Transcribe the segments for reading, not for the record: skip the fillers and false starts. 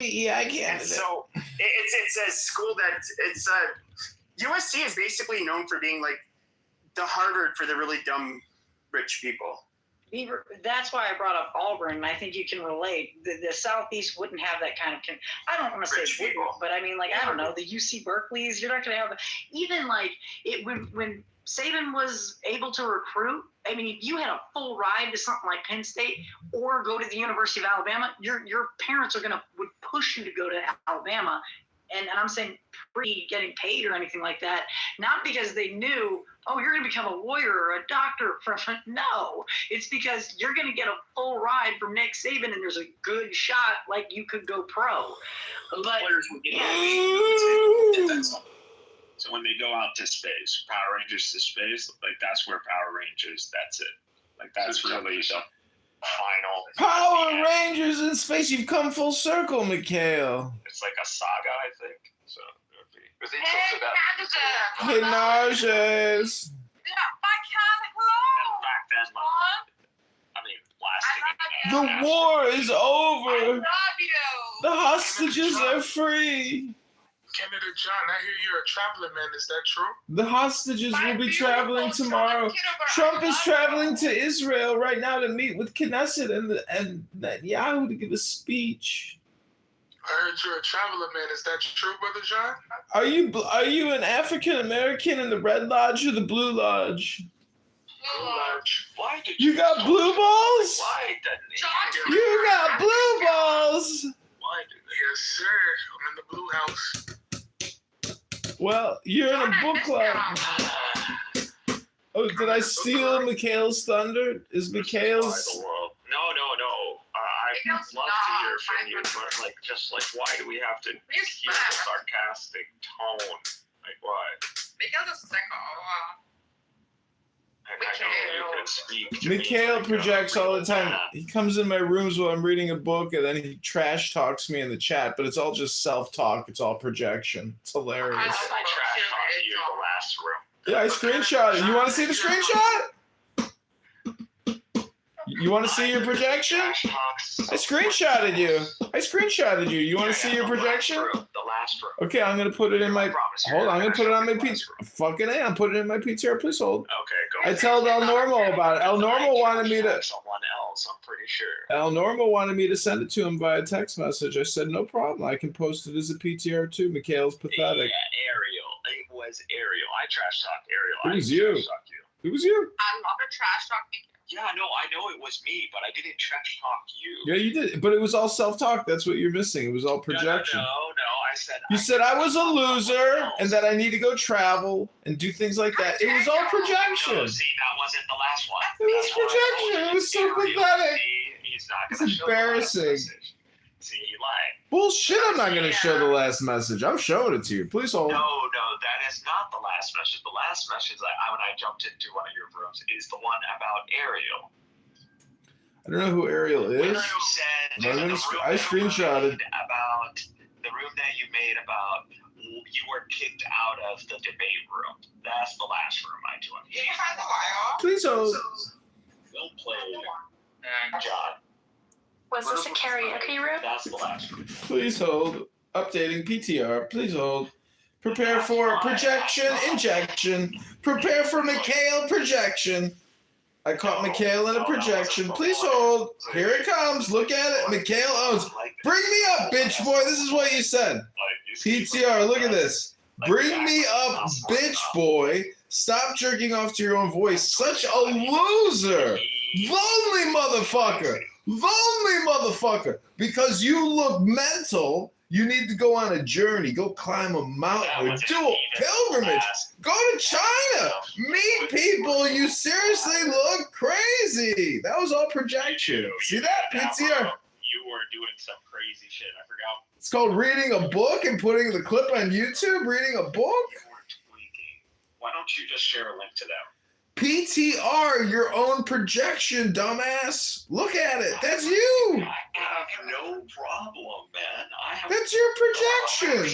Yeah, I can't. And so it's a school that USC is basically known for being like the Harvard for the really dumb rich people. That's why I brought up Auburn, and I think you can relate. The Southeast wouldn't have that kind of. I don't want to say people, but I mean, like, I don't know, the UC Berkeleys. You're not going to have even like it when Saban was able to recruit. I mean, if you had a full ride to something like Penn State or go to the University of Alabama, your parents would push you to go to Alabama. And I'm saying pre getting paid or anything like that, not because they knew, oh, you're going to become a lawyer or a doctor. No, it's because you're going to get a full ride from Nick Saban, and there's a good shot like you could go pro. But players will get paid. So when they go out to space, Power Rangers to space, like that's where Power Rangers. That's it. Like that's really the final. Power Rangers in space. You've come full circle, Mikhail. It's like a saga, I think. So it would be. Because he talks about Hey, Narges. And back then, like, I mean, blasting. The war is over. love you. The hostages are free. Canada John, I hear you're a traveling man. Is that true? The hostages will be traveling tomorrow. Trump is traveling to Israel right now to meet with Knesset and Netanyahu to give a speech. I heard you're a traveling man. Is that true, Brother John? Are you an African American in the Red Lodge or the Blue Lodge? Blue Lodge. Why did You got blue balls? Why didn't he? You got blue balls. Why did Yes, sir. I'm in the Blue House. Well, you're in a book club. Oh, did I steal Mikhail's thunder? Is Mikhail's... No. I'd love to hear from you, but like, just like, why do we have to hear the sarcastic tone? Like, why? Because it's I know you could speak to Mikhail me, projects all the time. Yeah. He comes in my rooms while I'm reading a book, and then he trash talks me in the chat, but it's all just self-talk. It's all projection. It's hilarious. I trash talked you in the last room. Yeah, I screenshot it. You want to see the screenshot? You want to see your projection? I screenshotted you. You want to see your projection? The last room. Okay, I'm going to put it in my... Hold on, I'm going to put it on my pizza. Fucking A, I'm putting it in my PTR. Please hold. Okay, go. I told El Normo about it. El Normo wanted me to... Someone else, I'm pretty sure. El Normo wanted me to send it to him via text message. I said, no problem. I can post it as a PTR too. Mikhail's pathetic. Yeah, Ariel. It was Ariel. I trash talked Ariel. It was you. It was you. I love a trash talk. Yeah, no, I know it was me, but I didn't trash talk you. Yeah, you did. But it was all self-talk. That's what you're missing. It was all projection. No, I said... You said I was a loser and that I need to go travel and do things like that. It was all projection. No, see, that wasn't the last one. It was projection. It was so pathetic. He's not It's going to show the last embarrassing. message. See, he lied. Bullshit, I'm not going to show the last message. I'm showing it to you. Please hold. No, that is not the last message. The last message, when I jumped into one of your rooms, is the one about Ariel. I don't know who Ariel is. When you said I screenshotted. About the room that you made about you were kicked out of the debate room. That's the last room I joined. Please hold. Don't play John. Was this a karaoke room? That's the last room. Please hold. Updating PTR. Please hold. Prepare for projection injection. Prepare for Mikhail projection. I caught Mikhail in a projection. Please hold. Here it comes. Look at it. Mikhail owns. Bring me up, bitch boy. This is what you said. PTR. Look at this. Bring me up, bitch boy. Stop jerking off to your own voice. Such a loser. Lonely motherfucker. Lonely motherfucker. Because you look mental, you need to go on a journey. Go climb a mountain or do a pilgrimage. Go to China. Meet people. You seriously look crazy. That was all projection. See that? PTR. You were doing some crazy shit. I forgot. It's called reading a book and putting the clip on YouTube. Reading a book? You were tweaking. Why don't you just share a link to them? PTR, your own projection, dumbass. Look at it. That's you. I have no problem, man. That's your projection.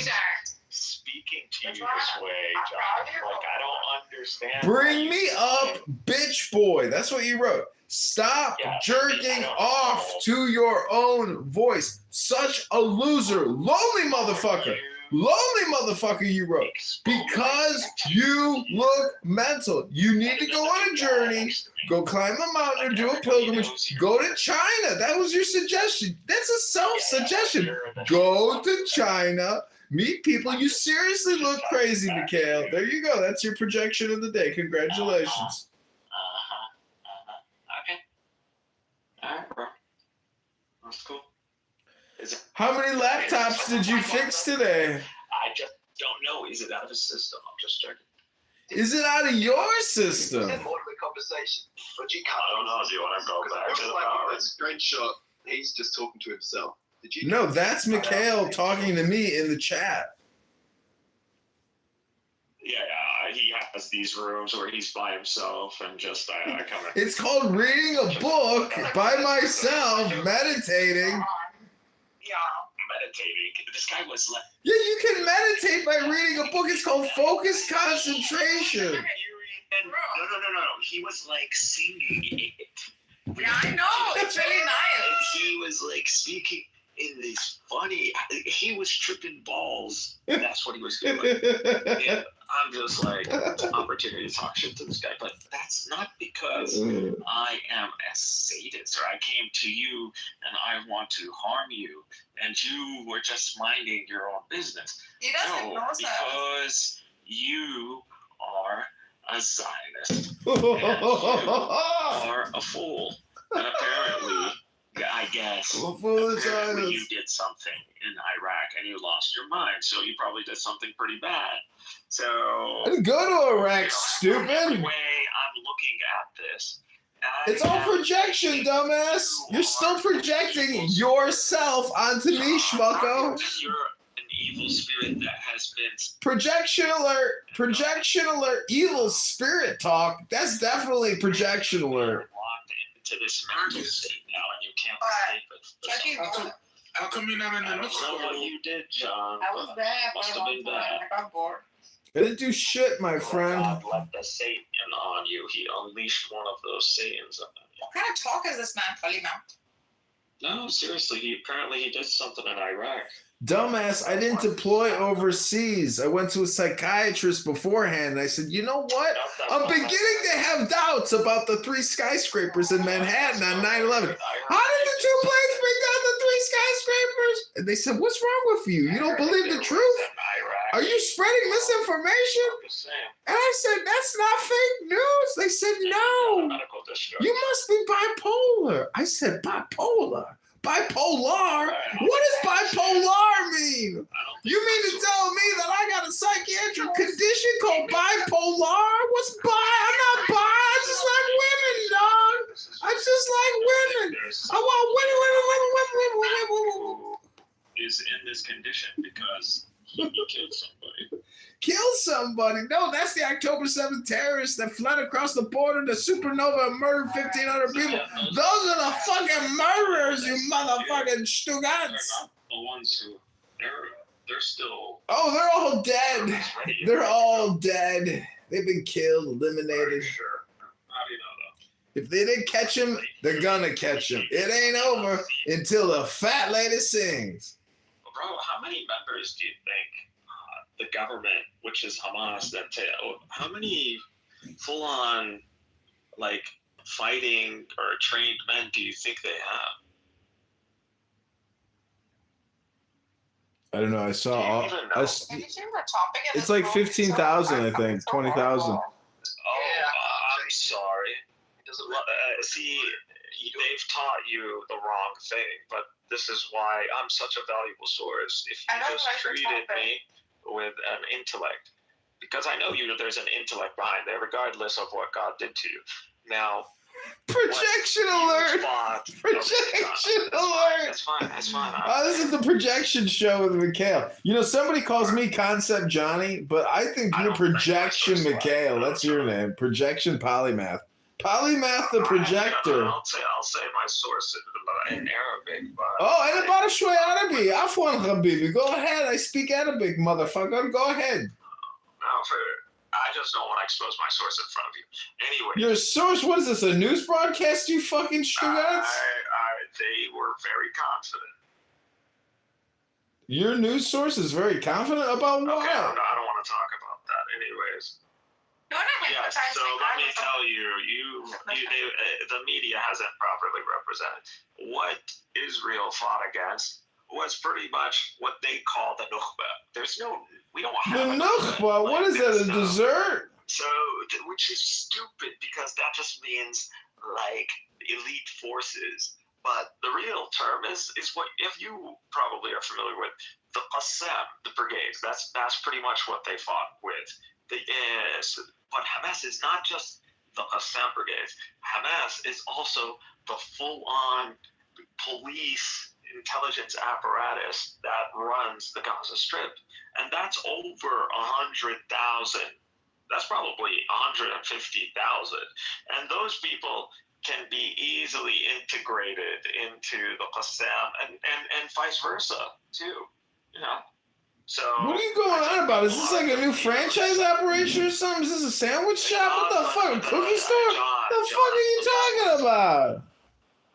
Speaking to you this way, John, like I don't understand. Bring me up, bitch boy. That's what you wrote. Stop Yeah, jerking I don't off know. to your own voice. Such a loser. Lonely motherfucker. Lonely motherfucker you wrote. Because you look mental. You need to go on a journey. Go climb a mountain or do a pilgrimage. Go to China. That was your suggestion. That's a self-suggestion. Go to China. Meet people. You seriously look crazy, Mikhail. There you go. That's your projection of the day. Congratulations. Okay. All right, bro. That's cool. How many laptops did you fix today? I just don't know. Is it out of his system? I'm just checking. Is it out of your system? More of a conversation, but you I can't. don't know. Do you want to go back to the power? That screenshot. He's just talking to himself. Did you? No, that's Mikhail talking to me in the chat. Yeah, he has these rooms where he's by himself and just I come in. It's called reading a book by myself, meditating. Yeah. Meditating. This guy was like. Yeah, you can meditate by reading a book. It's called focused concentration. No. He was like singing it. Yeah, I know. It's really nice. He was like speaking in this funny. He was tripping balls. That's what he was doing. And I'm just like, it's an opportunity to talk shit to this guy. But that's not because I am a sadist or I came to you and I want to harm you and you were just minding your own business. He doesn't know that. Because you are a Zionist. And you are a fool. And apparently, I guess, apparently you did something in Iraq and you lost your mind. So you probably did something pretty bad. So I didn't go to Iraq, stupid. Anyway, I'm looking at this. It's all projection, dumbass. You're still projecting yourself onto me, schmucko. You're an evil spirit that has been. Projection alert. Projection alert. Evil spirit talk. That's definitely projection alert. Locked into this mental state now, and you can't escape it. Chucky, How come you're not in I the don't news know what story? you did, John. I was there Must for have a been long time. bad. I got bored. I didn't do shit, my friend. God let the Satan on you. He unleashed one of those Satans on you. What kind of talk is this man, Kalima? No, seriously. He did something in Iraq. Dumbass, I didn't deploy overseas. I went to a psychiatrist beforehand and I said, you know what? I'm beginning to have doubts about the 3 skyscrapers in Manhattan on 9/11. How did the 2 planes bring down the 3 skyscrapers? And they said, what's wrong with you? You don't believe the truth? Are you spreading misinformation? And I said, that's not fake news. They said, no. You must be bipolar. I said, bipolar? Bipolar? What does bipolar mean? You mean to tell me that I got a psychiatric condition called bipolar? What's bi? I'm not bi. I just like women, dog. I just like women. I want women. Is in this condition because he killed somebody. Kill somebody. No, that's the October 7th terrorists that fled across the border to Supernova and murdered 1,500 people. Those are the fucking murderers, you motherfucking They're stugats. not the ones who they're still. Oh, they're all dead. They're all dead. They've been killed, eliminated. Sure. How do you know If they didn't catch him, they're gonna catch him. It ain't over until the fat lady sings. Bro, how many members do you think the government, which is Hamas, how many full-on, like, fighting or trained men do you think they have? I don't know. I saw all. Can you change the topic? It's like 15,000, I think. 20,000. Oh, I'm sorry. See, they've taught you the wrong thing, but this is why I'm such a valuable source. If I you don't just like the treated topic. me with an intellect, because I know there's an intellect behind there, regardless of what God did to you. Now, Projection alert! Projection alert! That's fine. That's fine. Oh, this is the projection show with Mikhail. You know, somebody calls me Concept Johnny, but I think you're Projection Mikhail. That's your name. Projection Polymath. Polymath the projector. I'll say my source in Arabic. But Oh, أنا بعرف شوي عربي. عفوا حبيبي. Go ahead. I speak Arabic, motherfucker. Go ahead. I just don't want to expose my source in front of you. Anyway. Your source? What is this? A news broadcast? You fucking shugouts? They were very confident. Your news source is very confident about what? Okay, I don't want to talk about that. Anyways. Yes, so let me tell you, the media hasn't properly represented what Israel fought against was pretty much what they call the Nukhba. We don't have the Nukhba. What is that? A dessert? So, which is stupid because that just means like elite forces. But the real term is what, if you probably are familiar with the Qassam, the brigades. That's pretty much what they fought with. But Hamas is not just the Qassam brigades. Hamas is also the full-on police intelligence apparatus that runs the Gaza Strip, and that's over 100,000. That's probably 150,000, and those people can be easily integrated into the Qassam and vice versa too. So what are you going on about? Is this like a new franchise operation or something? Is this a sandwich shop? What the fuck? A cookie store? What the fuck are you talking about?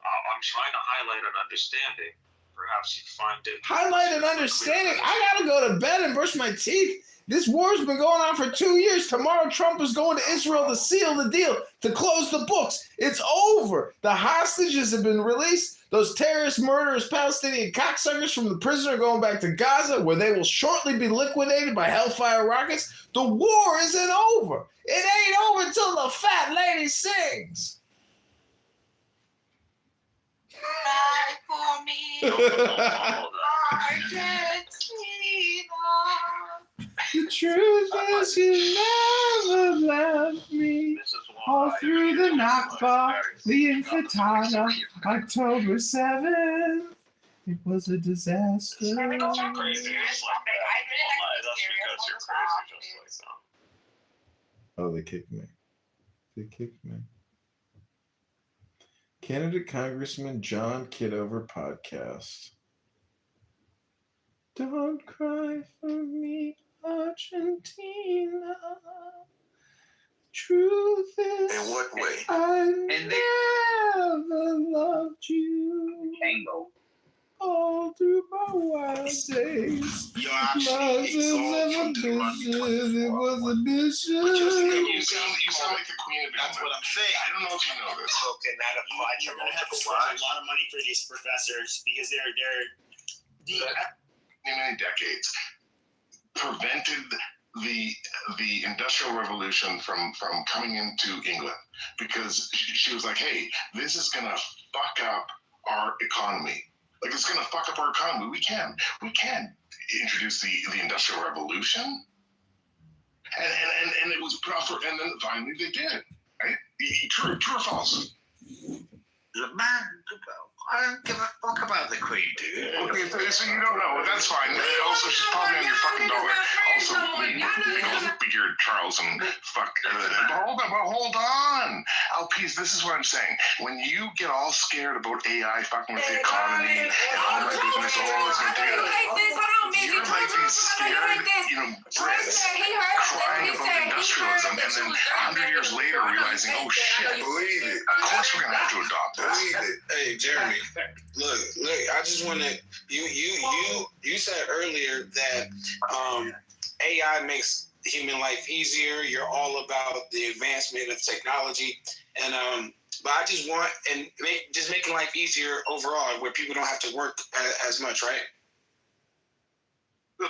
I'm trying to highlight an understanding. Perhaps you find it. Highlight an understanding? I gotta go to bed and brush my teeth. This war's been going on for 2 years. Tomorrow Trump is going to Israel to seal the deal, to close the books. It's over. The hostages have been released. Those terrorist, murderous Palestinian cocksuckers from the prison are going back to Gaza, where they will shortly be liquidated by Hellfire rockets. The war isn't over. It ain't over until the fat lady sings. Cry for me. The truth is you never left me. All through the Nakba, the Intifada, October 7th. It was a disaster. Crazy. That's because you're crazy, just like that. Oh, they kicked me. Candidate Congressman John Kitover podcast. Don't cry for me, Argentina. Truth is, In what way? I never loved you. All through my wild days. You're actually exalted to the it was a mission. You sound like the queen of That's what I'm saying. I don't know if you know this. So can that apply to multiple lives? A lot of money for these professors because they're many decades prevented the Industrial Revolution from coming into England because she was like, hey, this is gonna fuck up our economy. Like, it's gonna fuck up our economy. We can't introduce the Industrial Revolution. And it was proper, and then finally they did. Right? True or false? The man, I don't give a fuck about the Queen, dude. Okay, so you don't know. That's fine. Also, she's probably on your fucking dollar. Also, bigger Charles and fuck. Hold on. Alpiz, this is what I'm saying. When you get all scared about AI fucking with the economy, and oh my goodness, it's going to take it. You're like these scared, Brits crying about industrialism, and then 100 years later realizing, oh shit, believe it. Of course we're going to have to adopt this. Believe it. Hey, Jeremy. Look, I just want to, you said earlier that AI makes human life easier. You're all about the advancement of technology. And, but I just want, just making life easier overall where people don't have to work as much, right?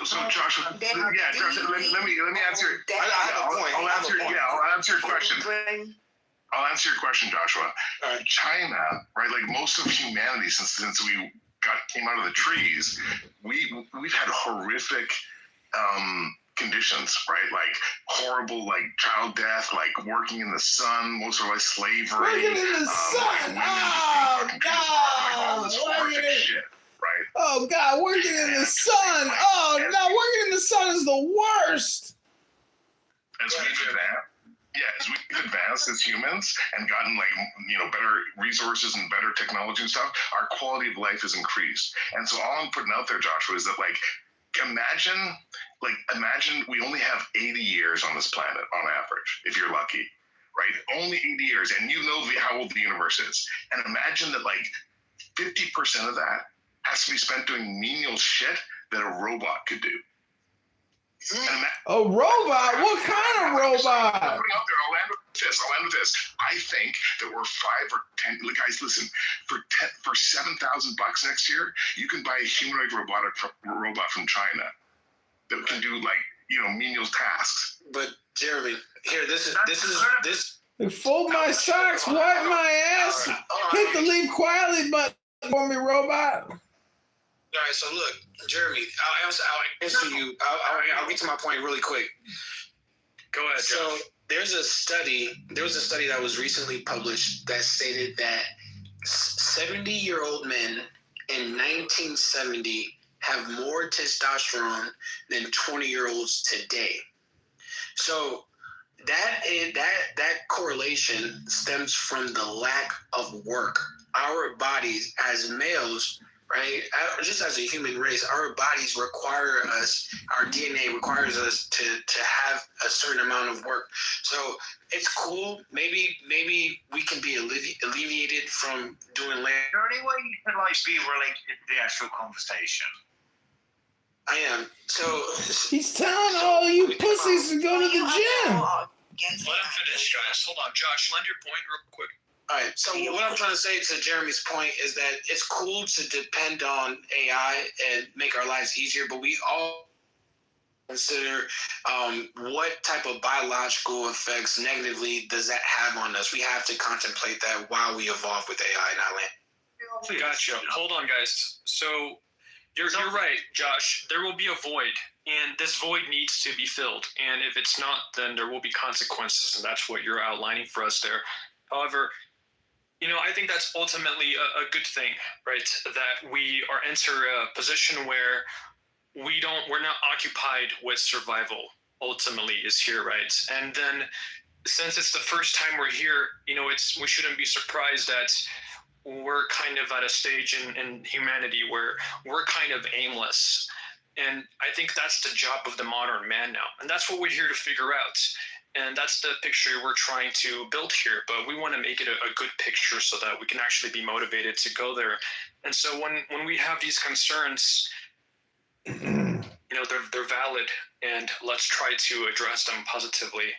So Joshua, let me answer. I'll answer your question. I'll answer your question, Joshua. China, right? Like most of humanity, since we came out of the trees, we've had horrific conditions, right? Like horrible, like child death, like working in the sun, most of our life slavery. Working in the sun. Oh God! Shit, right? Oh God! Working in the sun. Oh no! Working in the sun is the worst. As we've advanced as humans and gotten better resources and better technology and stuff, our quality of life has increased. And so all I'm putting out there, Joshua, is that imagine like, imagine we only have 80 years on this planet on average, if you're lucky, right? Only 80 years, and you know how old the universe is. And imagine that, like, 50% of that has to be spent doing menial shit that a robot could do. A robot? What kind of robot? I'll land with this. I think that we're 5 or 10. Guys, listen. For $7,000 next year, you can buy a humanoid robot from China that can do, like, menial tasks. But Jeremy, here, this. Fold my socks, wipe my ass, hit the leave quietly button for me, robot. All right, so look, Jeremy, I'll answer you. I'll get to my point really quick. Go ahead, Josh. So there was a study that was recently published that stated that 70-year-old men in 1970 have more testosterone than 20-year-olds today. So that correlation stems from the lack of work. Our bodies as males, right? Just as a human race, our bodies require us, our DNA requires us to have a certain amount of work. So it's cool. Maybe we can be alleviated from doing land. Is there any way you could be related to the actual conversation? I am. So he's telling all you pussies to go to the gym. Let him finish, guys. Hold on, Josh. Lend your point real quick. All right, so what I'm trying to say to Jeremy's point is that it's cool to depend on AI and make our lives easier, but we all consider what type of biological effects negatively does that have on us. We have to contemplate that while we evolve with AI in our land. Gotcha. Hold on, guys. So you're right, Josh. There will be a void, and this void needs to be filled. And if it's not, then there will be consequences, and that's what you're outlining for us there. However, I think that's ultimately a good thing, right? That we are enter a position where we're not occupied with survival. Ultimately, is here, right? And then, since it's the first time we're here, we shouldn't be surprised that we're kind of at a stage in humanity where we're kind of aimless. And I think that's the job of the modern man now, and that's what we're here to figure out. And that's the picture we're trying to build here, but we want to make it a good picture so that we can actually be motivated to go there. And so when we have these concerns, they're valid, and let's try to address them positively.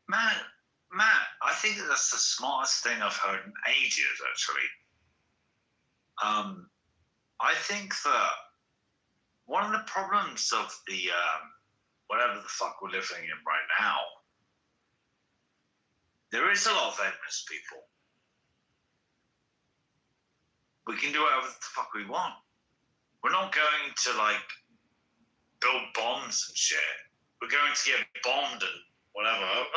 Matt, I think that's the smartest thing I've heard in ages, actually. I think that one of the problems of the whatever the fuck we're living in right now, there is a lot of aimless people. We can do whatever the fuck we want. We're not going to build bombs and shit. We're going to get bombed and whatever.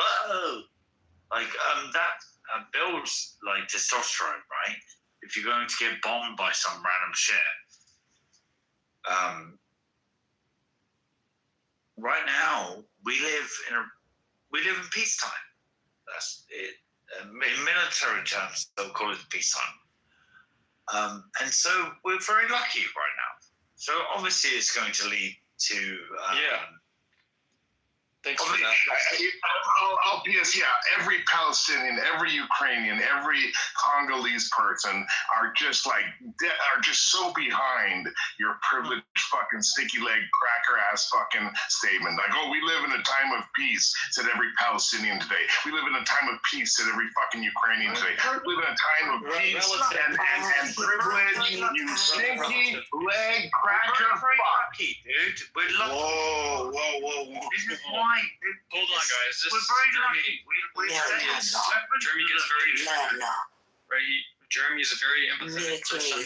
That builds testosterone, right? If you're going to get bombed by some random shit. Right now, we live in peacetime. That's it. In military terms, they'll call it peacetime. And so we're very lucky right now. So obviously, it's going to lead to Thanks for that. I'll PS, every Palestinian, every Ukrainian, every Congolese person are just so behind your privileged fucking sticky leg cracker ass fucking statement. We live in a time of peace, said every Palestinian today. We live in a time of peace, said every fucking Ukrainian today. We live in a time of peace and privilege, you stinky leg cracker fuck. Dude, we're lucky. Whoa. This is why. Hold on, guys. We're very lucky. Jeremy gets very triggered. Right? Jeremy is a very empathetic person.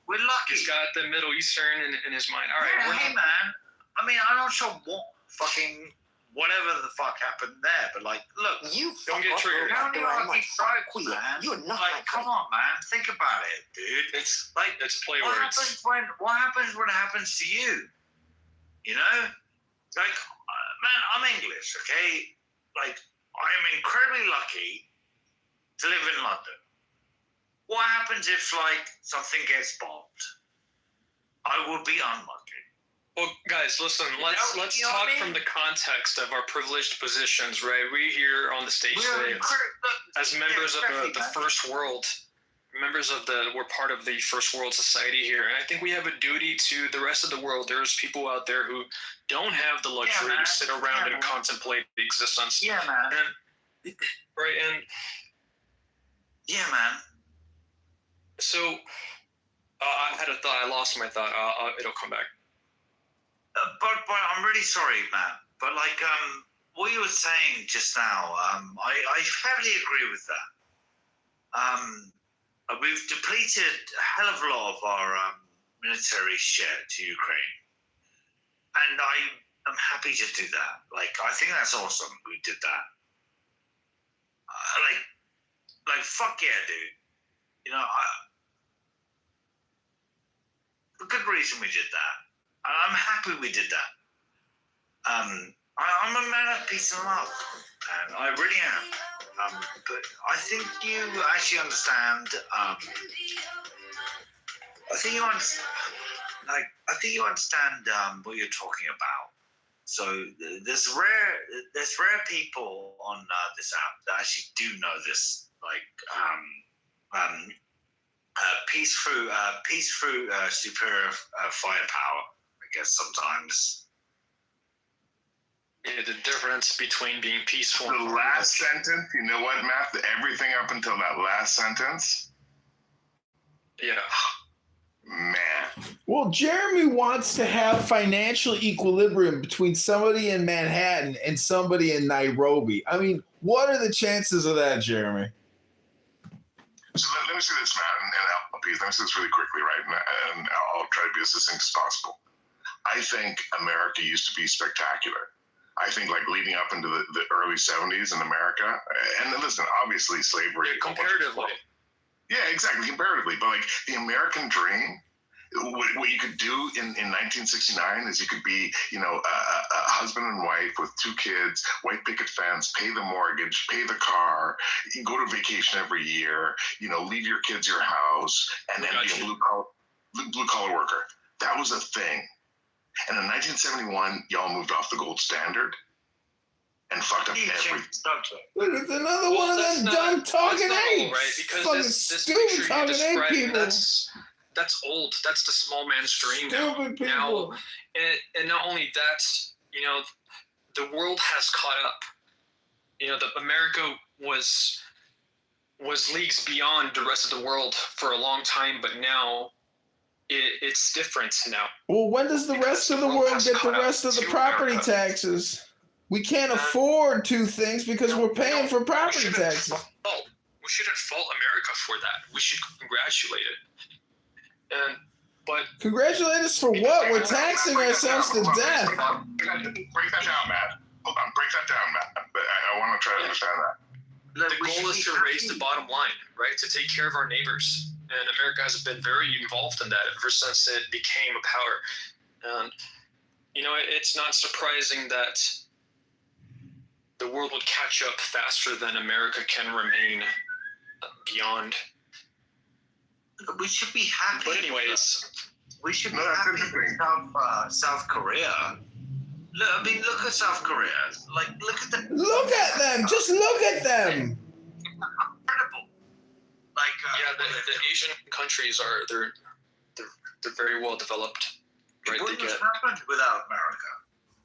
We're lucky. He's got the Middle Eastern in his mind. All right. Hey, man. I mean, I'm not sure what fucking whatever the fuck happened there, but look, don't get triggered. How do you strike, man? You're not come on, man. Think about it, dude. It's play what words. What happens when it happens to you? Man, I'm English, okay? I am incredibly lucky to live in London. What happens if, something gets bombed? I would be unlucky. Well, guys, listen. Let's talk from the context of our privileged positions, right? We here on the stage today, as members of the first world, we're part of the first world society here, and I think we have a duty to the rest of the world. There's people out there who don't have the luxury to sit around and contemplate the existence. Yeah, man. Right, and yeah, man. So I had a thought. I lost my thought. It'll come back. But I'm really sorry, Matt. But like what you were saying just now, I heavily agree with that. We've depleted a hell of a lot of our military share to Ukraine, and I am happy to do that. Like, I think that's awesome. We did that. Like fuck yeah, dude. You know, a good reason we did that. I'm happy we did that. I'm a man of peace and love, and I really am. But I think you actually understand. I think you understand. I think you understand what you're talking about. So there's rare people on this app that actually do know this. Peace through superior firepower. I guess sometimes. Yeah, the difference between being peaceful. The last sentence, you know what, Matt? Everything up until that last sentence. Yeah. Man. Well, Jeremy wants to have financial equilibrium between somebody in Manhattan and somebody in Nairobi. I mean, what are the chances of that, Jeremy? So let me say this, Matt, and LPs. Let me say this really quickly, right? And I'll try to be as succinct as possible. I think America used to be spectacular. I think like leading up into the early 70s in America, and listen, obviously slavery. Yeah, comparatively. Yeah, exactly, comparatively. But like the American dream, what you could do in 1969 is you could be, you know, a husband and wife with 2 kids, white picket fence, pay the mortgage, pay the car, you go to vacation every year, you know, leave your kids your house, and then be a blue collar worker. That was a thing. And in 1971, y'all moved off the gold standard and fucked up everything. Look, it's another one of them dumb talking apes. Right? Because fucking this stupid talking ape people. That's old. That's the small man's dream. Stupid people. Now, and not only that, you know, the world has caught up. You know, America was leagues beyond the rest of the world for a long time, but now it's different now. Well, when does the rest of the world get the rest of the property taxes? We can't afford 2 things because we're paying for property taxes. We shouldn't fault America for that. We should congratulate it. But congratulate us for what? We're taxing ourselves to death. Break that down, Matt. Hold on, break that down, Matt. I want to try to understand that. The goal is to raise the bottom line, right? To take care of our neighbors. And America has been very involved in that ever since it became a power. And, you know, it's not surprising that the world would catch up faster than America can remain beyond. We should be happy. But anyways. We should be happy with South Korea. Look, I mean, look at South Korea. Like, look at them. Look at them. Just look at them. Incredible. Like, the Asian countries they're very well developed. Right? What would happen without America?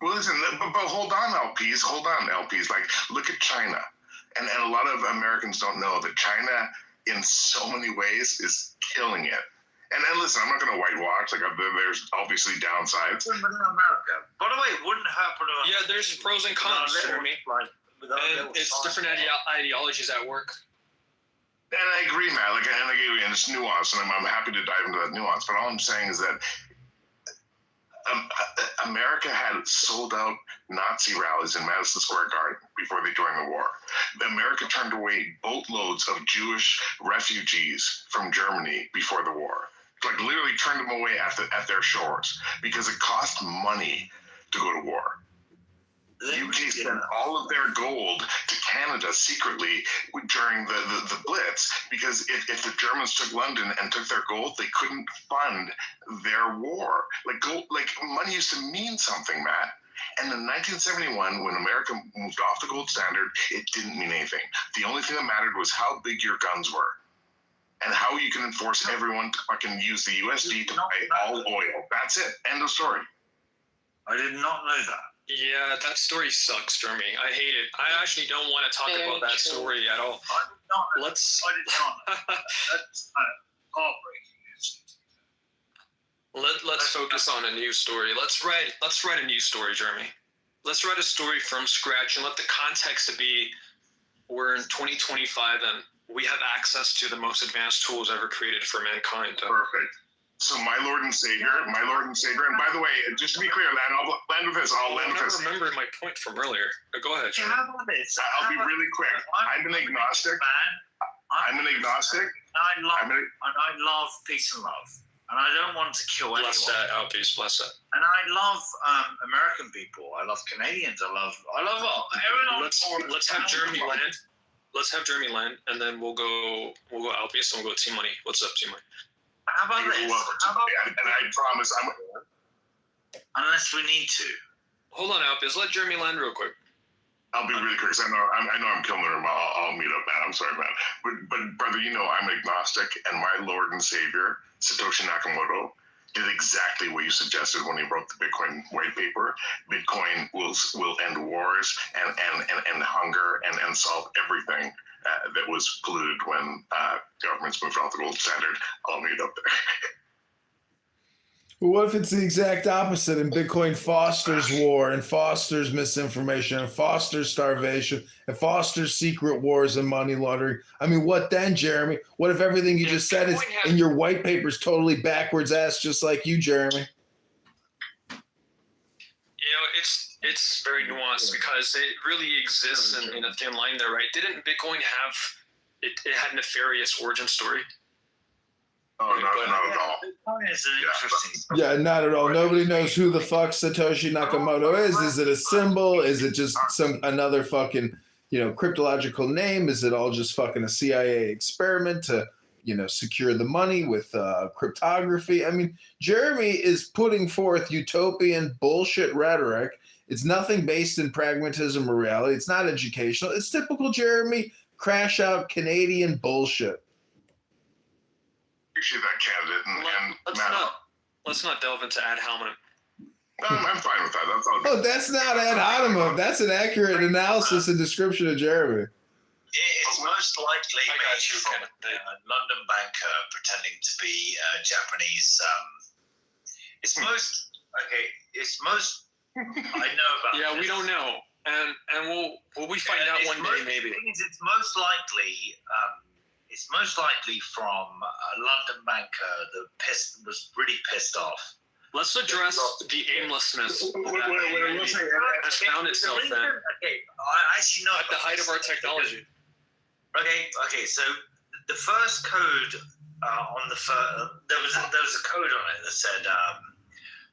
Well, listen, but hold on, LPs. Like, look at China. And a lot of Americans don't know that China, in so many ways, is killing it. And then listen, I'm not going to whitewash. Like, there's obviously downsides. America. By the way, it wouldn't happen to Yeah, there's pros and cons, Jeremy. And it's different ideologies at work. And I agree, Matt. Like, and it's nuance, and I'm happy to dive into that nuance. But all I'm saying is that America had sold out Nazi rallies in Madison Square Garden before they joined the war. America turned away boatloads of Jewish refugees from Germany before the war. Like, literally turned them away at their shores because it cost money to go to war. UK sent all of their gold to Canada secretly during the Blitz, because if the Germans took London and took their gold, they couldn't fund their war. Like gold, like money used to mean something, Matt. And in 1971, when America moved off the gold standard, it didn't mean anything. The only thing that mattered was how big your guns were and how you can enforce everyone to fucking use the USD to buy all oil. That's it. End of story. I did not know that. Yeah, that story sucks, Jeremy. I hate it. I actually don't want to talk about that story at all. Let's. I did not. That's heartbreaking. Let's focus on a new story. Let's write a new story, Jeremy. Let's write a story from scratch and let the context be we're in 2025 and we have access to the most advanced tools ever created for mankind. Perfect. So my Lord and Savior, and by the way, just to be clear, I'll land with this. I remember my point from earlier. Go ahead. How about this? I'll be really quick. I'm an agnostic. I'm an agnostic. And I love peace and love. And I don't want to kill anyone. Bless that, Alpies, bless that. And I love American people. I love Canadians. I love everyone. Let's have Jeremy land. Let's have Jeremy land, and then we'll go Alpies and we'll go Team Money. What's up, Team Money? How about this? And I promise unless we need to. Hold on, Alpies. Let Jeremy land real quick. I'll be really quick, because I know I'm killing the room. I'll meet up, man. I'm sorry, man. But brother, you know I'm agnostic, and my Lord and Savior, Satoshi Nakamoto, did exactly what you suggested when he wrote the Bitcoin white paper. Bitcoin will end wars and hunger and solve everything that was polluted when governments moved off the gold standard. I'll meet up there. Well, what if it's the exact opposite and Bitcoin fosters war and fosters misinformation and fosters starvation and fosters secret wars and money laundering? I mean, what then, Jeremy? What if everything you just said is in your white paper is totally backwards ass, just like you, Jeremy? It's very nuanced because it really exists in a thin line there, right? Didn't Bitcoin have it had a nefarious origin story? Oh, not at all. Bitcoin is an interesting. Yeah, not at all. Nobody knows who the fuck Satoshi Nakamoto is. Is it a symbol? Is it just another fucking, cryptological name? Is it all just fucking a CIA experiment to, secure the money with cryptography? I mean, Jeremy is putting forth utopian bullshit rhetoric. It's nothing based in pragmatism or reality. It's not educational. It's typical Jeremy crash out Canadian bullshit. Appreciate that, candidate. Let's not delve into ad hominem. I'm fine with that. That's all good. Oh, that's not ad hominem. That's an accurate analysis and description of Jeremy. It's most likely made from a London banker pretending to be Japanese. It's most I know about. Yeah, this. we don't know, and we'll find out one day maybe. It's most likely. It's most likely from a London banker that was really pissed off. Let's address the aimlessness that has found itself then. Okay, I actually know at the height of our technology. Okay. So the first code on the there was a code on it that said.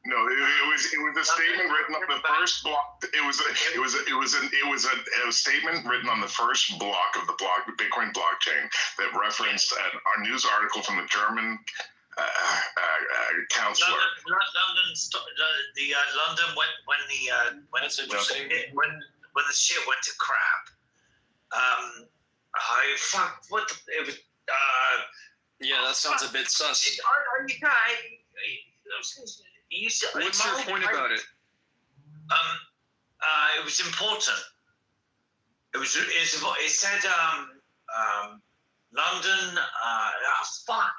No, it was a statement written on the first block. It was a statement written on the first block of the Bitcoin blockchain that referenced our news article from the German counselor. London when the shit went to crap. Yeah, that sounds a bit sus. What's your point about it? It was important. It said London. Fuck.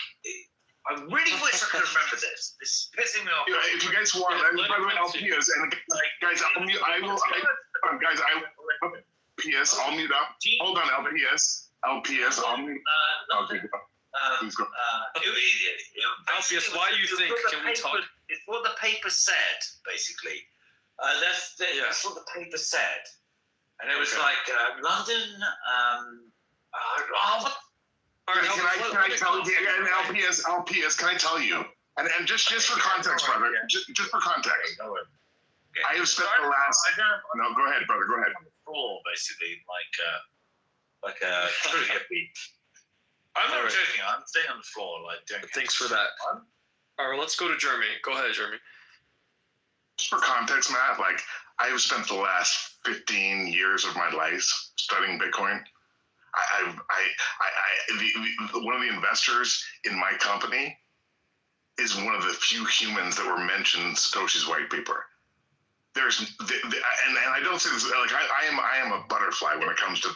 I really wish I could remember this. This is pissing me off. If you guys want, by the way, LPS and guys, I'll mute up. Hold on, LPS, I'll mute. Okay, please go. Alpheus, why do you think? Can we talk? It's what the paper said, basically. That's what the paper said, and it was like London. All right, can I tell you? And LPS, can I tell you? And just for context, brother. Just for context. I have spent the last. No, go ahead, brother. Go ahead. On the floor, basically, like a true hippie. I'm not joking. I'm staying on the floor, like doing. Thanks for that. All right, let's go to Jeremy. Go ahead, Jeremy. Just for context, Matt, like I have spent the last 15 years of my life studying Bitcoin. One of the investors in my company is one of the few humans that were mentioned in Satoshi's white paper. There's, and I don't say this like I am a butterfly when it comes to.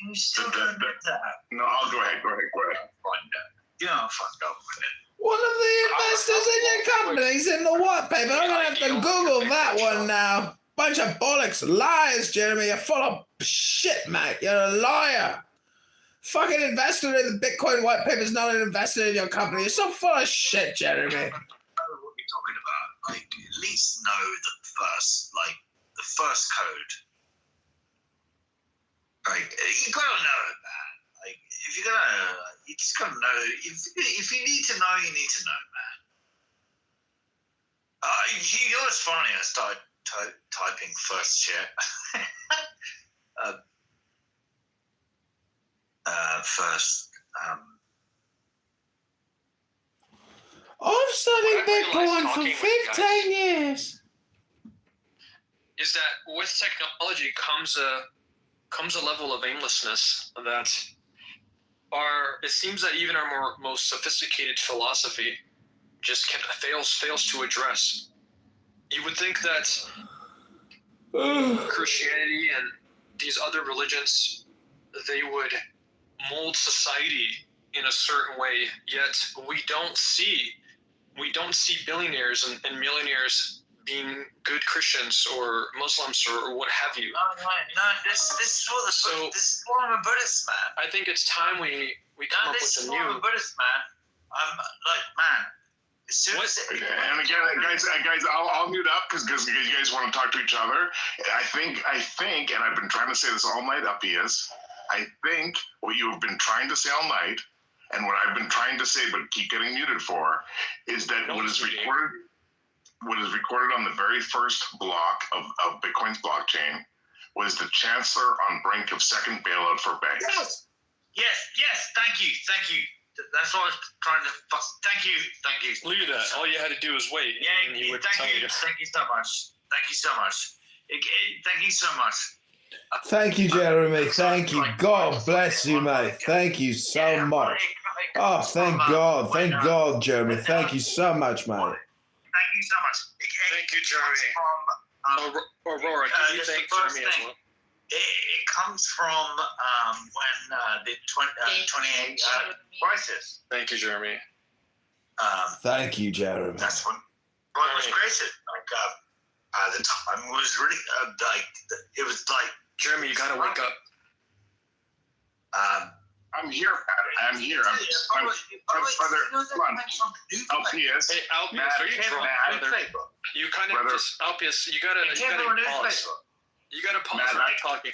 You still don't know that. No, I'll go ahead. Find out. You know, fuck up with it. One of the investors in your company's in the white paper. I'm gonna have to Google that one now. Bunch of bollocks, lies, Jeremy. You're full of shit, mate. You're a liar. Fucking investor in the Bitcoin white paper is not an investor in your company. You're so full of shit, Jeremy. I don't know what you're talking about. Like, at least know the first code. Like, you gotta know that. Like, if you're gonna, you just gotta know. If you need to know, you need to know, man. You know what's funny? I started typing first shit. I've studied Bitcoin for 15 years. Is that with technology comes a level of aimlessness that it seems that even our most sophisticated philosophy just fails to address. You would think that Christianity and these other religions, they would mold society in a certain way, yet we don't see billionaires and millionaires being good Christians or Muslims or what have you. No, this is what I'm a Buddhist, man. I think it's time we come up with a new. I'm a Buddhist, man. I'm like, man. As soon as and again, guys, I'll mute up because you guys want to talk to each other. I think, and I've been trying to say this all night, Uppies. I think what you have been trying to say all night, and what I've been trying to say but keep getting muted for, is that what is recorded on the very first block of Bitcoin's blockchain was the chancellor on brink of second bailout for banks. Yes. Thank you. That's what I was trying to. Thank you. Look at that. All you had to do was wait. Yeah, and he would thank tell you. Thank you so much. Thank you so much. Thank you, Jeremy. Thank you. God bless you, mate. Thank you so much. Oh, thank God. Thank God, Jeremy. Thank you so much, mate. Thank you so much. Thank you, Jeremy. Aurora, can you thank Jeremy as well? It comes from when the 28 crisis. Thank you, Jeremy. Thank you, Jeremy. That's when it was created. Like at the time, it was really it was like. Jeremy, you gotta wake up. I'm here, Pat. I'm here. I'm brother. Come on. LPS. Hey, Alpius, are you drunk, brother? You kind of just Alpius. You gotta pause. You gotta pause when talking.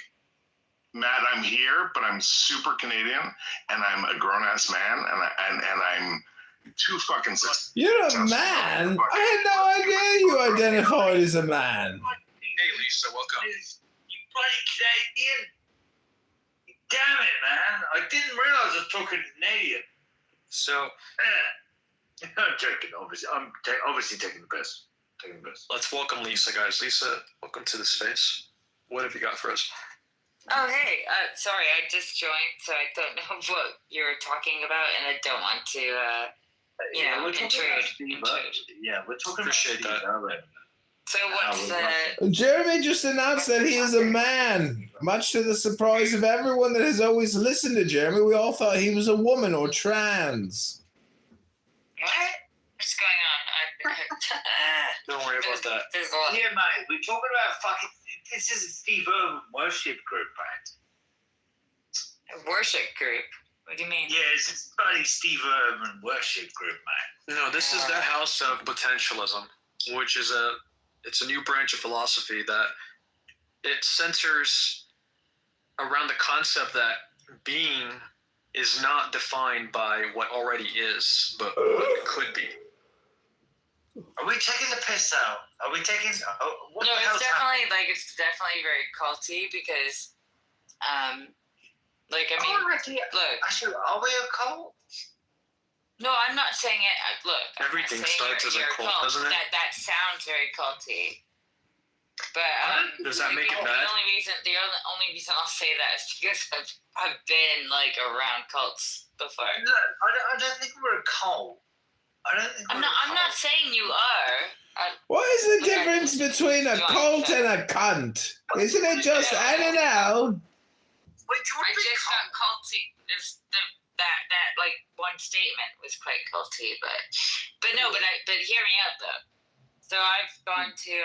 Matt, I'm here, but I'm super Canadian, and I'm a grown-ass man, and I'm too fucking. You're a man? I had no idea you identified as a man. Hey, Lisa, welcome. You bloody Canadian! Damn it, man! I didn't realize I was talking Canadian. So, I'm joking. Obviously, I'm obviously taking the piss. Let's welcome Lisa, guys. Lisa, welcome to the space. What have you got for us? Oh, hey. Sorry, I just joined, so I don't know what you're talking about, and I don't want to, intrude. Yeah, we're talking Appreciate that. So what's Jeremy just announced that he is a man, much to the surprise of everyone that has always listened to Jeremy. We all thought he was a woman or trans. What's going on? Don't worry about that. There's a lot. Yeah, mate, we're talking about fucking. This is a Steve Irwin worship group, mate. A worship group? What do you mean? Yeah, it's a bloody Steve Irwin worship group, mate. No, this is the House of Potentialism, which is it's a new branch of philosophy that it centers around the concept that being is not defined by what already is, but what it could be. Are we taking the piss out? Are we taking? What No, the hell's it's definitely very culty because, like I mean, look. Actually, are we a cult? No, I'm not saying it. Look, Everything starts as a cult, doesn't it? That sounds very culty. But does that make it bad? The only reason I'll say that is because I've been like around cults before. Look, I don't think we're a cult. I'm not saying you are. What is the difference between a cult and a cunt? Isn't it just, I don't know. Wait, do you want I to be just cult? got culty. That like one statement was quite culty, but hear me out though. So I've gone to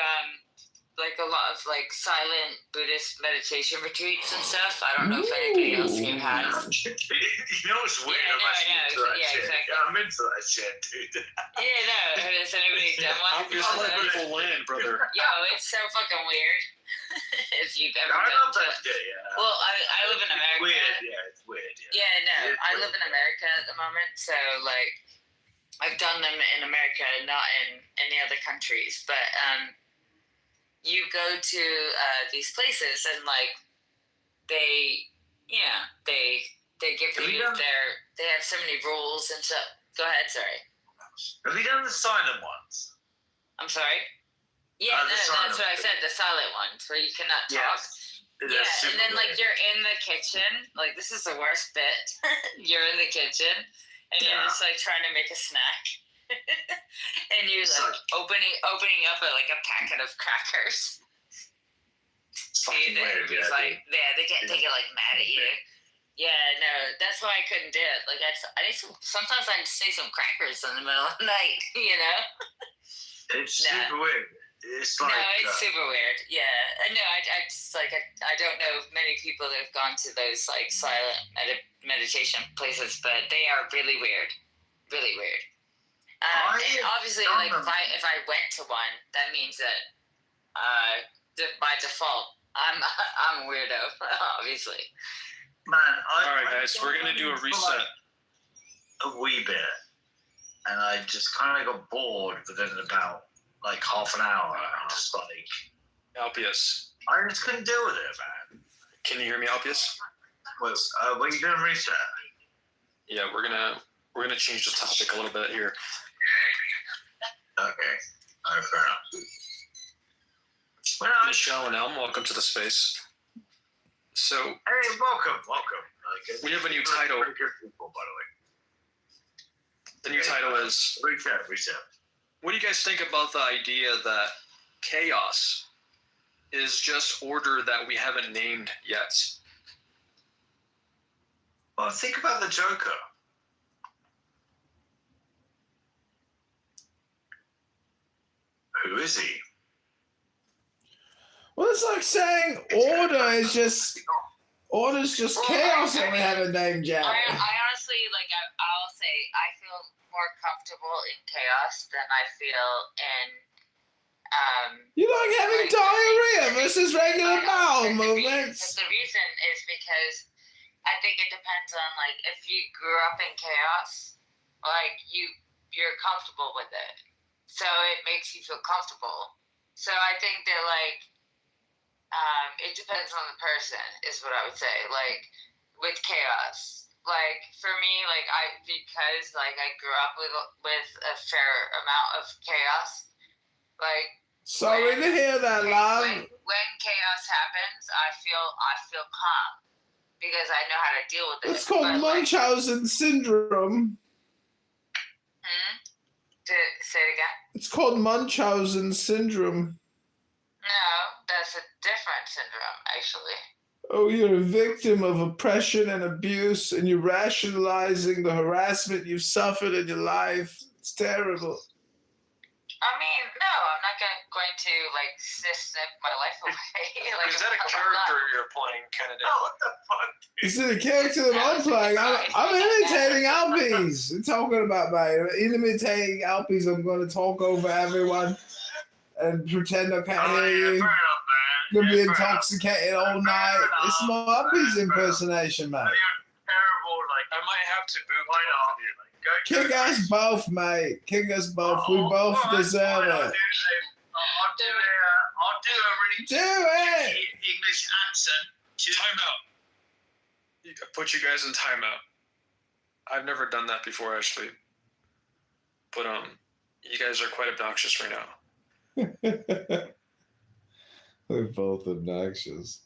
like a lot of like silent Buddhist meditation retreats and stuff. I don't know if anybody else here has. You know what's weird? Yeah, I know. Yeah, exactly. I'm into that shit, dude. Yeah, no. Has anybody done one? Obviously, people land, brother. Yo, it's so fucking weird. If you've ever I been love to that it. shit, yeah. Well, I live in America. It's weird, yeah. Yeah, no, It's I weird. live in America at the moment, so like I've done them in America, not in any other countries. But you go to these places and like they give you they have so many rules and stuff. Go ahead, sorry. Have you done the silent ones? I'm sorry. Yeah, no, that's what I said. The silent ones where you cannot talk. Yeah, and then like you're in the kitchen. Like this is the worst bit. You're in the kitchen and you're just like trying to make a snack, and you're like opening up a packet of crackers. See, everybody's like, they get like mad at you. Yeah, no, that's why I couldn't do it. Like I need sometimes I just need some crackers in the middle of the night. You know. It's super weird. It's like it's super weird. Yeah, no, I just like I don't know many people that have gone to those like silent meditation places, but they are really weird, really weird. And obviously, like if I went to one, that means that by default I'm a weirdo, obviously. Man, all right, guys, we're gonna do a reset. A wee bit, and I just kind of got bored within about like half an hour. I'm just like, Alpius. I just couldn't deal with it, man. Can you hear me, Alpius? What are you doing reset? Yeah, we're gonna change the topic a little bit here. Okay. All right, fair enough. Michelle and Elm, welcome to the space. So, hey, welcome. We have a new title. Very good people, by the way. The new title is reset. What do you guys think about the idea that chaos is just order that we haven't named yet? Well, think about the Joker. Who is he? Well, it's like saying order's just chaos that we haven't named yet. I honestly, like, I'll say I feel more comfortable in chaos than I feel in. You like having diarrhea versus regular bowel movements. The reason is because I think it depends on, like, if you grew up in chaos, like, you're comfortable with it. So it makes you feel comfortable. So I think that, like, it depends on the person, is what I would say. Like, with chaos. Like, for me, like, because I grew up with a fair amount of chaos, like, sorry to hear that, love. When chaos happens, I feel calm because I know how to deal with it. It's called Munchausen syndrome. Say it again. It's called Munchausen syndrome. No, that's a different syndrome, actually. Oh, you're a victim of oppression and abuse, and you're rationalizing the harassment you've suffered in your life. It's terrible. I mean, no, I'm not going to like snip my life away. Like, is that a character you're playing, Kennedy? Oh, what the fuck? Is it a character that I'm playing? I'm imitating Alpies. You're talking about me. Imitating Alpies, I'm going to talk over everyone and pretend I can't hear you. Gonna be intoxicated all night. It's my Alpies impersonation, man. Terrible, like I might have to boot you. Kick us both, mate. Kick us both. We both deserve it. I'll do a really Do it. English accent. Timeout. Put you guys in timeout. I've never done that before, actually. But you guys are quite obnoxious right now. We're both obnoxious.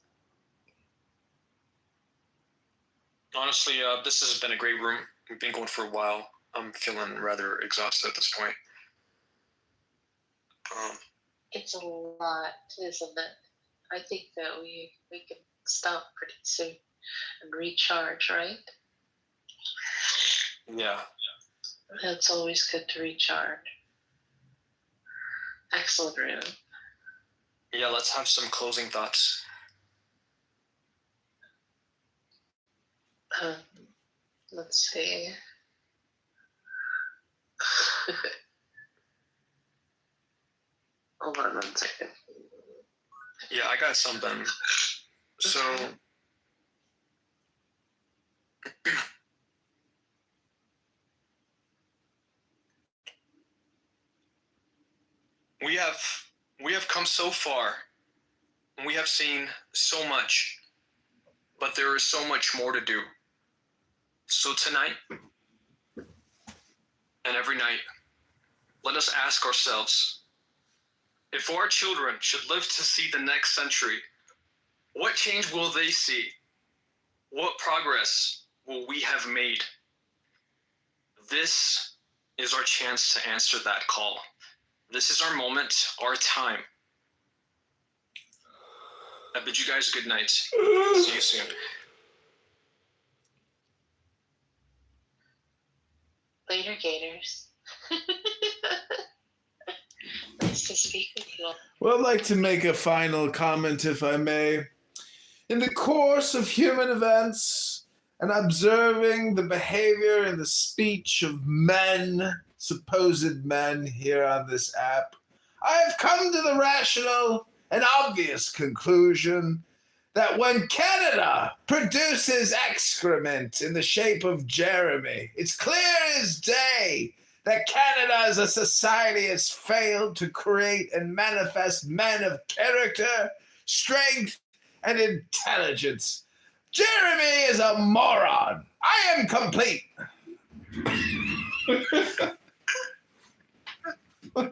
Honestly, this has been a great room. We've been going for a while. I'm feeling rather exhausted at this point. It's a lot, isn't it? I think that we can stop pretty soon and recharge, right? Yeah. It's always good to recharge. Excellent room. Yeah, let's have some closing thoughts. Let's see. Hold on 1 second. Yeah, I got something. So, we have come so far, and we have seen so much, but there is so much more to do. So tonight, and every night, let us ask ourselves, if our children should live to see the next century, what change will they see? What progress will we have made? This is our chance to answer that call. This is our moment, our time. I bid you guys good night. See you soon. Later, Gators. Nice to speak with you all. Well, I'd like to make a final comment, if I may. In the course of human events and observing the behavior and the speech of men, supposed men here on this app, I have come to the rational and obvious conclusion that when Canada produces excrement in the shape of Jeremy, it's clear as day that Canada as a society has failed to create and manifest men of character, strength, and intelligence. Jeremy is a moron. I am complete. All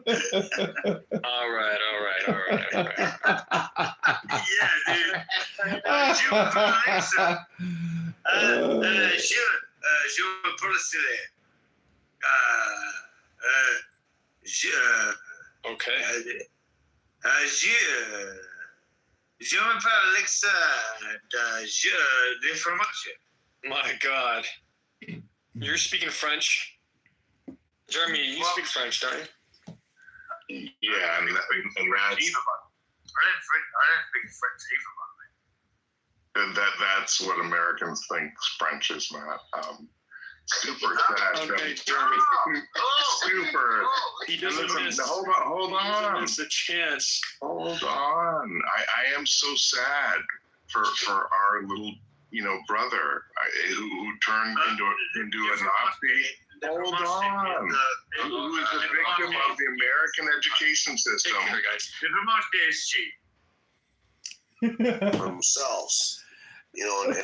right. Yeah, dude. Je veux procéder. Okay. Je m'appelle Alexa de fromage. My God. You're speaking French? Jeremy, you speak French, don't you? Yeah, and I didn't speak French even. that's what Americans think French is, Matt. Super sad. Okay, Jeremy. Super. He doesn't miss. Hold on. It's a chance. Hold on. I am so sad for our little, brother who turned into a Nazi. Hold on. Who is a victim of the American education system. Take care, guys. Themselves, and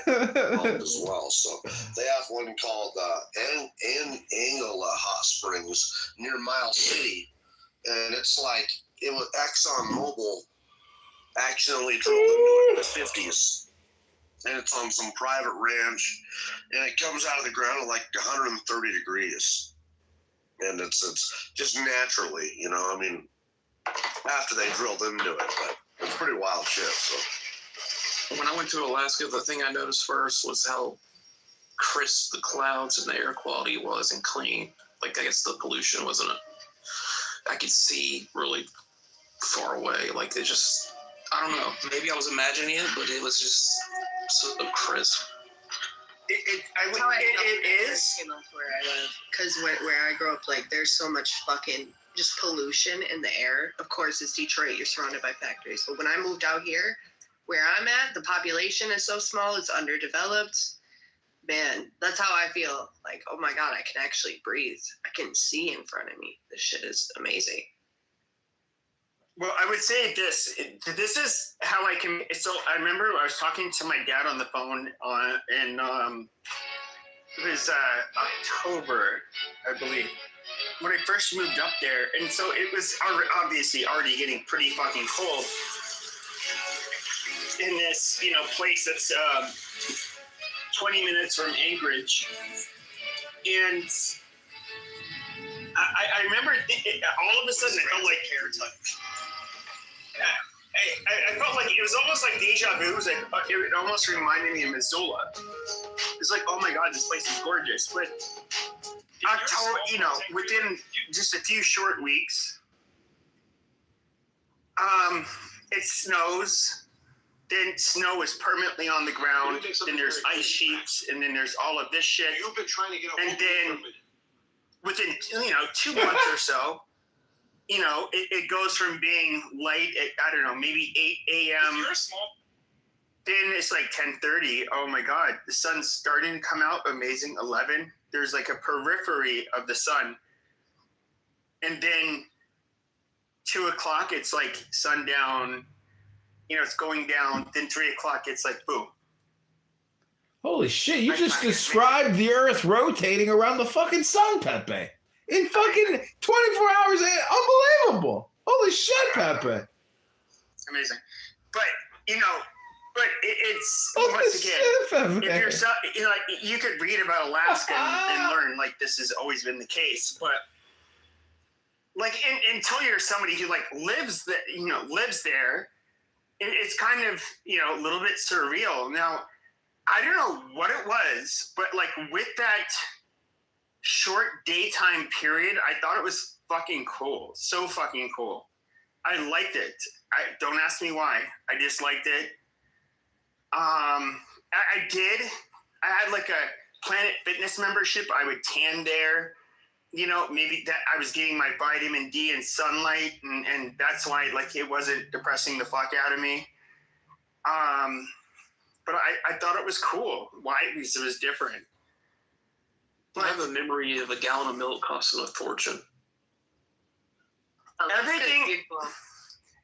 as well. So they have one called Angela Hot Springs near Miles City, and it's like it was ExxonMobil accidentally drilled into it in the 50s, and it's on some private ranch, and it comes out of the ground at like 130 degrees, and it's just naturally, after they drilled into it, but it's pretty wild shit. So. When I went to Alaska, the thing I noticed first was how crisp the clouds and the air quality was and clean. Like, I guess the pollution wasn't I could see really far away. Like, it just, I don't know. Maybe I was imagining it, but it was just so crisp. It is where I live, because where I grew up, like, there's so much fucking just pollution in the air. Of course, it's Detroit. You're surrounded by factories. But when I moved out here, where I'm at, the population is so small, it's underdeveloped. man, that's how I feel. Like, oh my God, I can actually breathe. I can see in front of me. This shit is amazing. Well, I would say this. This is how I can. So I remember I was talking to my dad on the phone in it was October, I believe, when I first moved up there, and so it was obviously already getting pretty fucking cold in this, place that's 20 minutes from Anchorage, and I remember all of a sudden I felt like I felt like it was almost like deja vu. It was like it almost reminded me of Missoula. It's like, oh my God, this place is gorgeous. But October, within just a few short weeks, it snows. Then snow is permanently on the ground. Then there's ice sheets, and then there's all of this shit. You've been trying to get a and then within 2 months or so, it goes from being light at, I don't know, maybe 8 a.m. You're small. Then it's like 10:30. Oh my God, the sun's starting to come out. Amazing. 11. There's like a periphery of the sun. And then 2 o'clock, it's like sundown. It's going down. Then 3 o'clock, it's like boom. Holy shit, you just described the Earth rotating around the fucking sun, Pepe. In fucking 24 hours. Unbelievable. Holy shit, Pepe. Amazing. But, it's, Holy once again, shit, if you're, you could read about Alaska and learn, like, this has always been the case. But, like, until you're somebody who, like, lives there, it's kind of, a little bit surreal. Now, I don't know what it was, but, like, with that short daytime period, I thought it was fucking cool. So fucking cool. I liked it. Don't ask me why. I just liked it. I had like a Planet Fitness membership. I would tan there. Maybe that I was getting my vitamin D and sunlight, and that's why, like, it wasn't depressing the fuck out of me. But I thought it was cool. Why? Because it was different. I have a memory of a gallon of milk costing a fortune. Everything.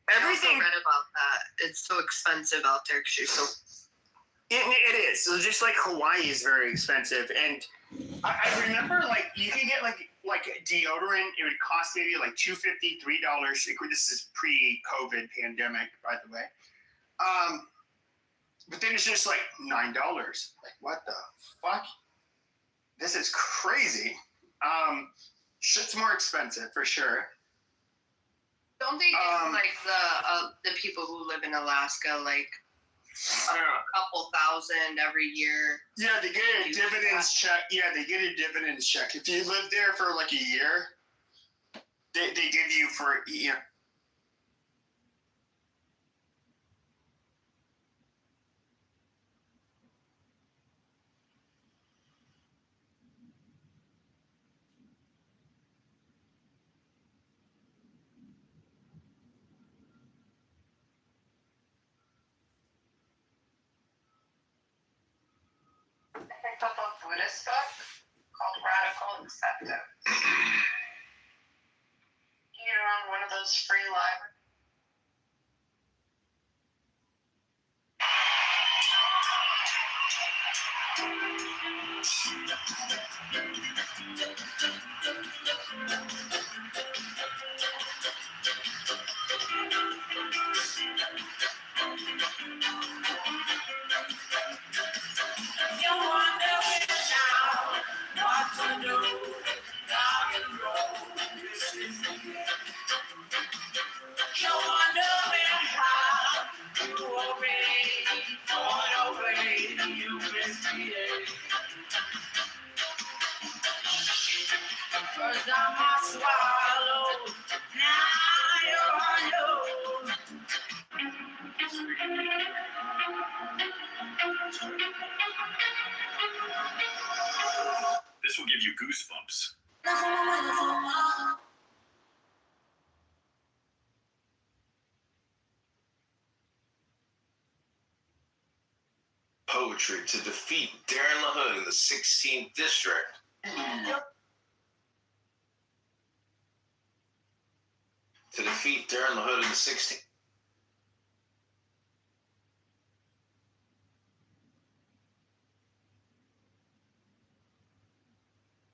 I also read about that. It's so expensive out there because you're so. It is. So just like Hawaii is very expensive, and I remember, like, you can get like deodorant. It would cost maybe like $2.50, $3. This is pre-COVID pandemic, by the way. But then it's just like $9. Like, what the fuck? This is crazy. Shit's more expensive for sure. Don't they give like the people who live in Alaska like I don't know, a couple thousand every year? Yeah, they get a dividends check. Yeah, they get a dividends check. If you live there for like a year, they give you for I picked up a Buddhist book called Radical Acceptance. You get on one of those free libraries. This will give you goosebumps. poetry to defeat Darren LaHood in the 16th district. To defeat Darren LaHood in the 16th.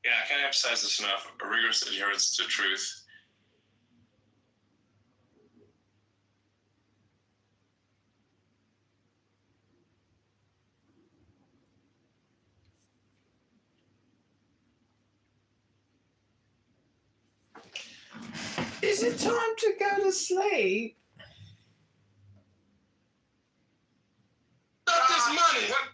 Yeah, I can't emphasize this enough. A rigorous adherence to truth. Is it time to go to sleep? Not this money. What?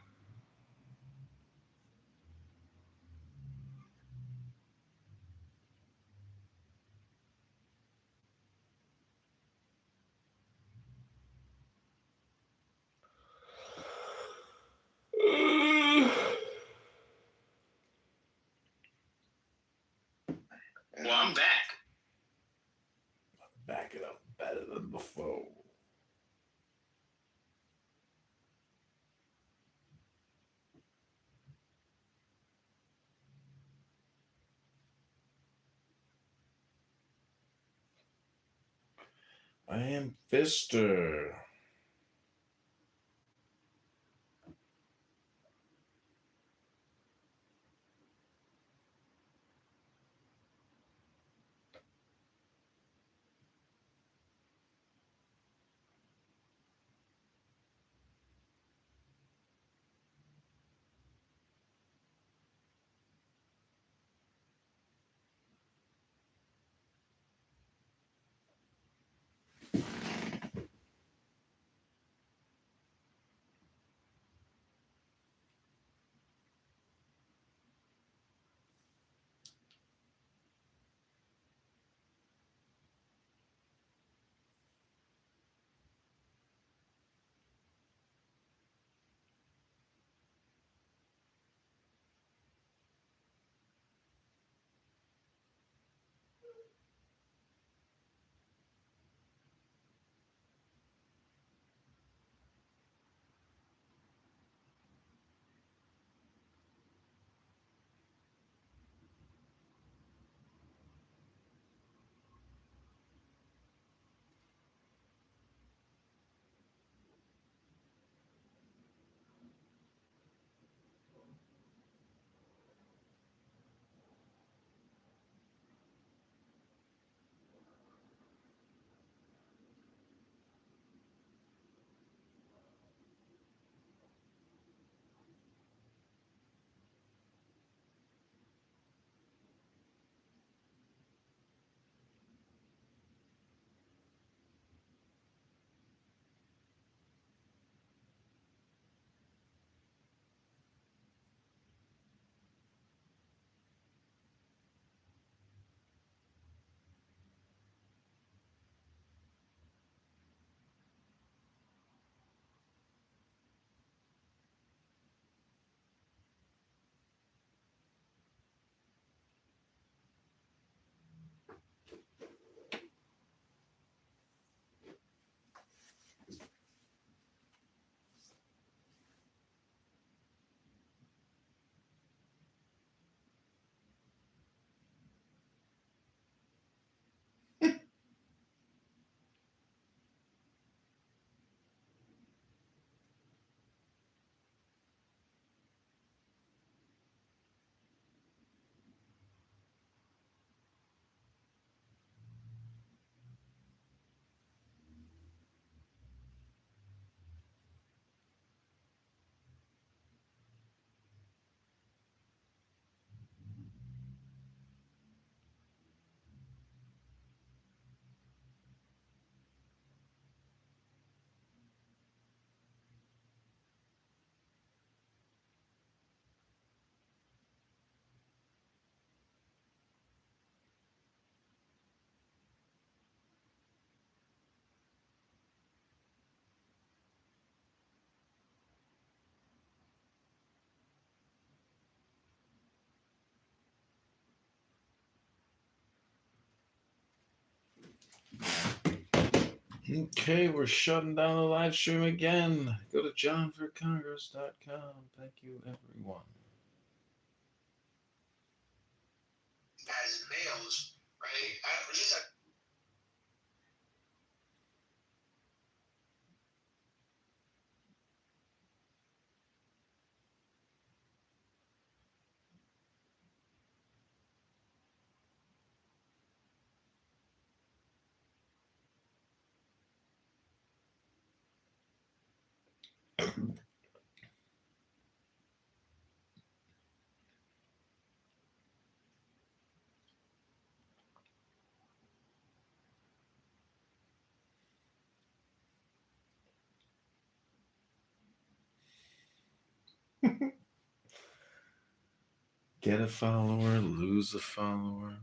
Well, I'm back. Back it up better than before. I am Fister. Okay, we're shutting down the live stream again. Go to johnforcongress.com. Thank you, everyone. As males, right? Get a follower, lose a follower.